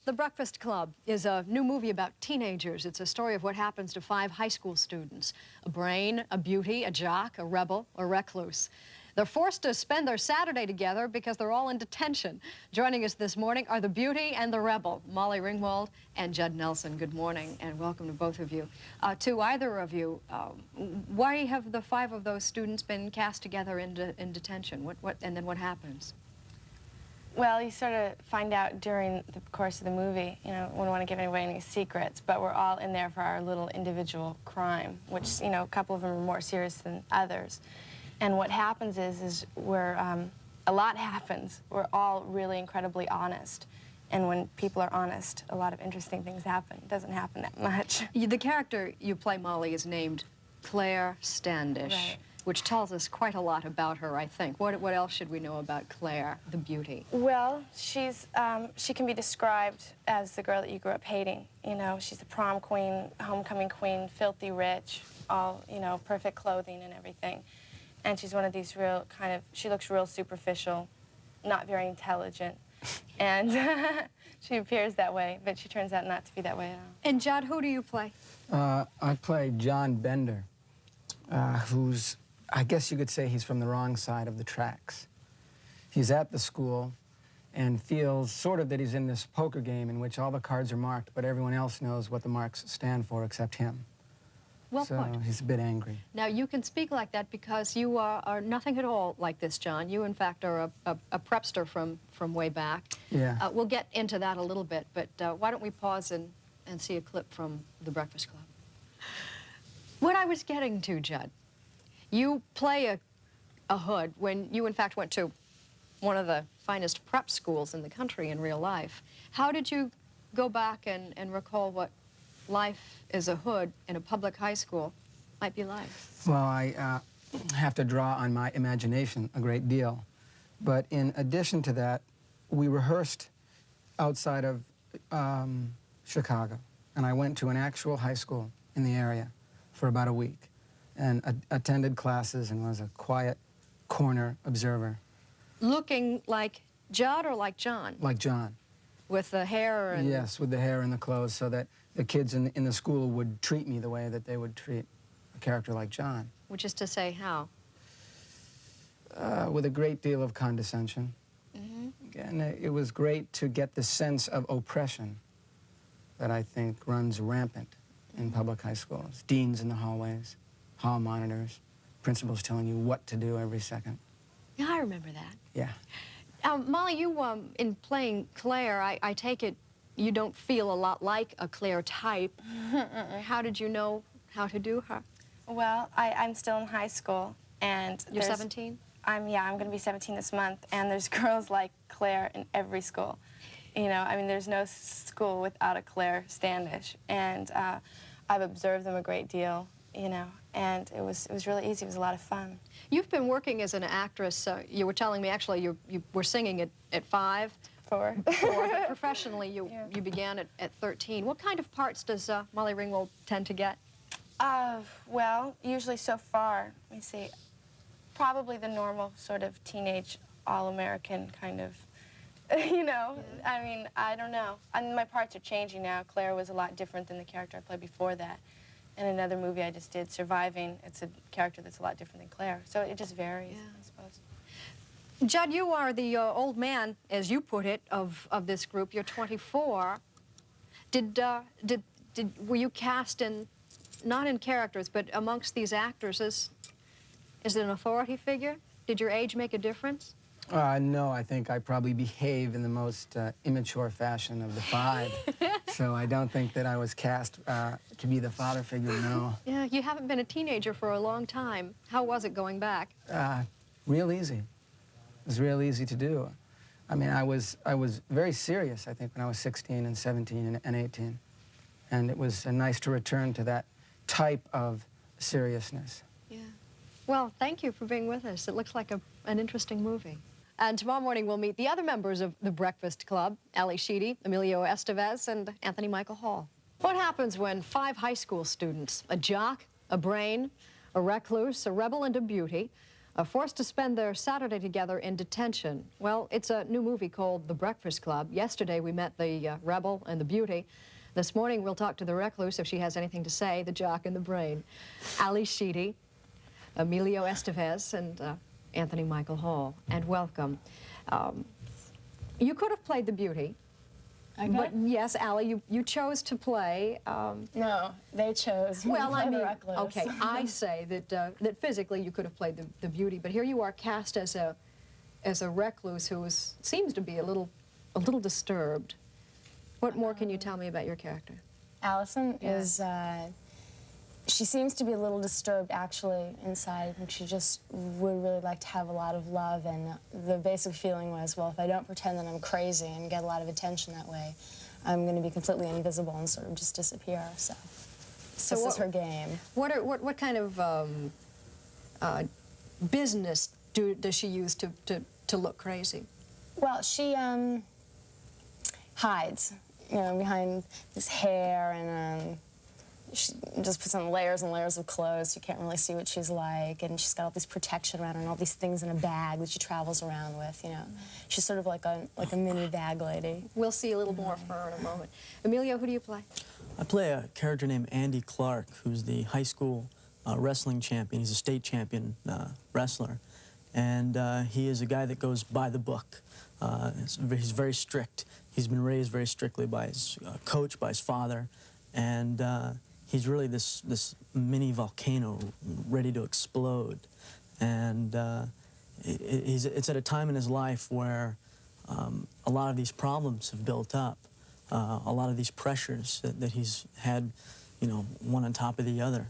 The Breakfast Club is a new movie about teenagers. It's a story of what happens to 5 high school students: a brain, a beauty, a jock, a rebel, a recluse. They're forced to spend their Saturday together because they're all in detention. Joining us this morning are the beauty and the rebel, Molly Ringwald and Judd Nelson. Good morning and welcome to both of you. To either of you, why have the 5 of those students been cast together in detention? And then what happens? Well, you sort of find out during the course of the movie. You know, we don't want to give away any secrets, but we're all in there for our little individual crime, which, you know, a couple of them are more serious than others. And what happens is we're, a lot happens. We're all really incredibly honest. And when people are honest, a lot of interesting things happen. It doesn't happen that much. The character you play, Molly, is named Claire Standish. Right. Which tells us quite a lot about her, I think. What else should we know about Claire, the beauty? Well, she can be described as the girl that you grew up hating. You know, she's the prom queen, homecoming queen, filthy rich, all, you know, perfect clothing and everything. And she's one of these real kind of, she looks real superficial, not very intelligent. And she appears that way, but she turns out not to be that way at all. And Judd, who do you play? I play John Bender, who's, I guess you could say he's from the wrong side of the tracks. He's at the school and feels sort of that he's in this poker game in which all the cards are marked, but everyone else knows what the marks stand for except him. Well so put. He's a bit angry. Now, you can speak like that because you are nothing at all like this, John. You, in fact, are a prepster from way back. Yeah. We'll get into that a little bit, but why don't we pause and see a clip from The Breakfast Club. What I was getting to, Judd, you play a hood when you, in fact, went to one of the finest prep schools in the country in real life. How did you go back and recall what life as a hood in a public high school might be like? Well, I have to draw on my imagination a great deal. But in addition to that, we rehearsed outside of Chicago. And I went to an actual high school in the area for about a week and attended classes and was a quiet corner observer. Looking like Judd or like John? Like John. With the hair and... Yes, with the hair and the clothes, so that the kids in the school would treat me the way that they would treat a character like John. Which is to say, how? With a great deal of condescension. Mm-hmm. And it was great to get the sense of oppression that I think runs rampant in public high schools. Deans in the hallways, hall monitors, principals telling you what to do every second. Yeah, I remember that. Yeah. Molly, you, in playing Claire, I take it you don't feel a lot like a Claire type. How did you know how to do her? Well, I'm still in high school, and You're 17? I'm going to be 17 this month, and there's girls like Claire in every school. You know, I mean, there's no school without a Claire Standish, and I've observed them a great deal, you know, and it was really easy. It was a lot of fun. You've been working as an actress. You were telling me, actually, you were singing at 5? 4. 4, but professionally, you began at 13. What kind of parts does Molly Ringwald tend to get? Well, usually so far, let me see, probably the normal sort of teenage all-American kind of, you know, I mean, I don't know. My parts are changing now. Claire was a lot different than the character I played before that. In another movie I just did, Surviving, it's a character that's a lot different than Claire. So it just varies, I suppose. Judd, you are the old man, as you put it, of this group. You're 24. Were you cast in, not in characters, but amongst these actors as an authority figure? Did your age make a difference? No, I think I probably behave in the most immature fashion of the 5. So I don't think that I was cast to be the father figure, no. Yeah, you haven't been a teenager for a long time. How was it going back? Real easy. It was real easy to do. I mean, I was very serious, I think, when I was 16 and 17 and 18. And it was nice to return to that type of seriousness. Yeah. Well, thank you for being with us. It looks like an interesting movie. And tomorrow morning, we'll meet the other members of The Breakfast Club, Ali Sheedy, Emilio Estevez, and Anthony Michael Hall. What happens when 5 high school students, a jock, a brain, a recluse, a rebel, and a beauty, forced to spend their Saturday together in detention. Well, it's a new movie called The Breakfast Club. Yesterday we met the rebel and the beauty. This morning we'll talk to the recluse, if she has anything to say, the jock and the brain. Ali Sheedy, Emilio Estevez, and Anthony Michael Hall. And welcome. You could have played the beauty. Okay. But yes, Ali, you chose to play. No, they chose. Well, I mean, the recluse. okay, I say that that physically you could have played the beauty, but here you are cast as a recluse who seems to be a little disturbed. What more can you tell me about your character? Allison is. She seems to be a little disturbed, actually, inside. I think she just would really like to have a lot of love, and the basic feeling was, well, if I don't pretend that I'm crazy and get a lot of attention that way, I'm going to be completely invisible and sort of just disappear. So this is her game. What kind of business does she use to look crazy? Well, she hides, you know, behind this hair, and she just puts on layers and layers of clothes. You can't really see what she's like, and she's got all this protection around her and all these things in a bag that she travels around with. You know, she's sort of like a mini bag lady. We'll see a little more of her in a moment. Emilio, who do you play? I play a character named Andy Clark, who's the high school wrestling champion. He's a state champion wrestler, and he is a guy that goes by the book. He's very strict. He's been raised very strictly by his coach, by his father, and he's really this mini volcano ready to explode. And it's at a time in his life where a lot of these problems have built up, a lot of these pressures that he's had, you know, one on top of the other,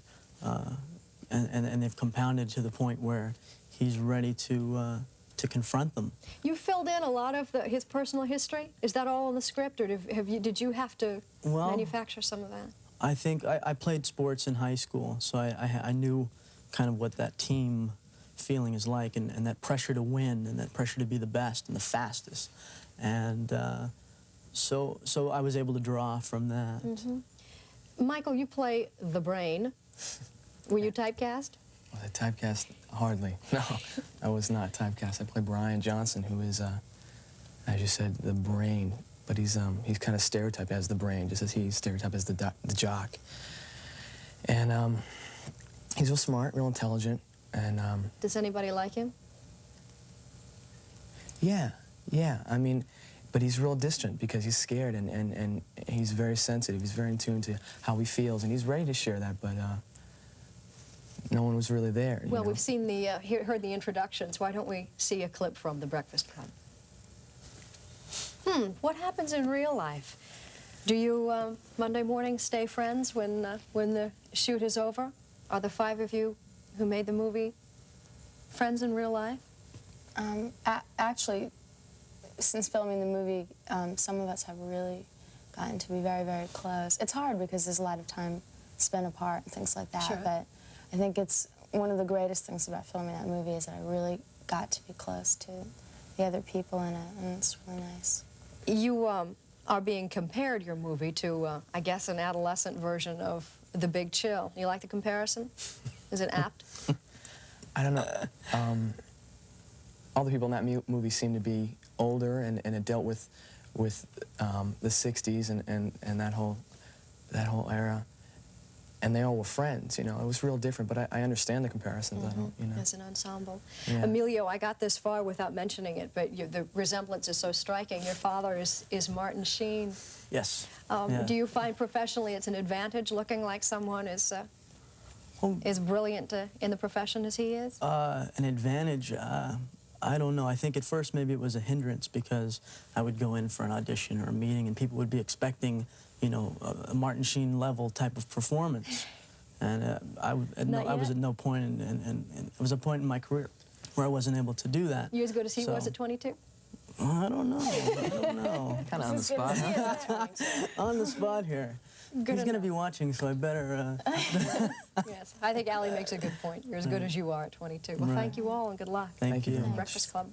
and they've compounded to the point where he's ready to confront them. You filled in a lot of his personal history. Is that all in the script, or did you have to manufacture some of that? I think I played sports in high school, so I knew kind of what that team feeling is like, and that pressure to win, and that pressure to be the best and the fastest. And so I was able to draw from that. Mm-hmm. Michael, you play the brain. Were you typecast? Well, the typecast, hardly. No, I was not typecast. I play Brian Johnson, who is, as you said, the brain. But he's kind of stereotyped as the brain, just as he's stereotyped as the jock. And he's real smart, real intelligent, and does anybody like him? Yeah. I mean, but he's real distant because he's scared, and he's very sensitive. He's very in tune to how he feels, and he's ready to share that, but no one was really there. Well, we've seen heard the introductions. Why don't we see a clip from The Breakfast Club? What happens in real life? Do you Monday morning stay friends when the shoot is over? Are the five of you who made the movie friends in real life? Actually, since filming the movie, some of us have really gotten to be very, very close. It's hard because there's a lot of time spent apart and things like that. Sure. But I think it's one of the greatest things about filming that movie is that I really got to be close to the other people in it, and it's really nice. You are being compared, your movie, to, I guess, an adolescent version of The Big Chill. You like the comparison? Is it apt? I don't know. All the people in that movie seem to be older, and it dealt with the 60s and that whole era. And they all were friends, you know. It was real different, but I understand the comparisons. I don't, you know. As an ensemble. Yeah. Emilio, I got this far without mentioning it, but the resemblance is so striking. Your father is Martin Sheen. Yes. Do you find professionally it's an advantage looking like someone as brilliant in the profession as he is? An advantage? I don't know. I think at first maybe it was a hindrance because I would go in for an audition or a meeting and people would be expecting, you know, a Martin Sheen level type of performance, and I was at no point, and it was a point in my career where I wasn't able to do that. You as good as he was at 22? I don't know. I don't know. Kind of on the spot, huh? On the spot here. He's going to be watching, so I better... Yes, I think Ali makes a good point. You're as good as you are at 22. Well, Right. thank you all, and good luck. Thank you. very much. Breakfast Club.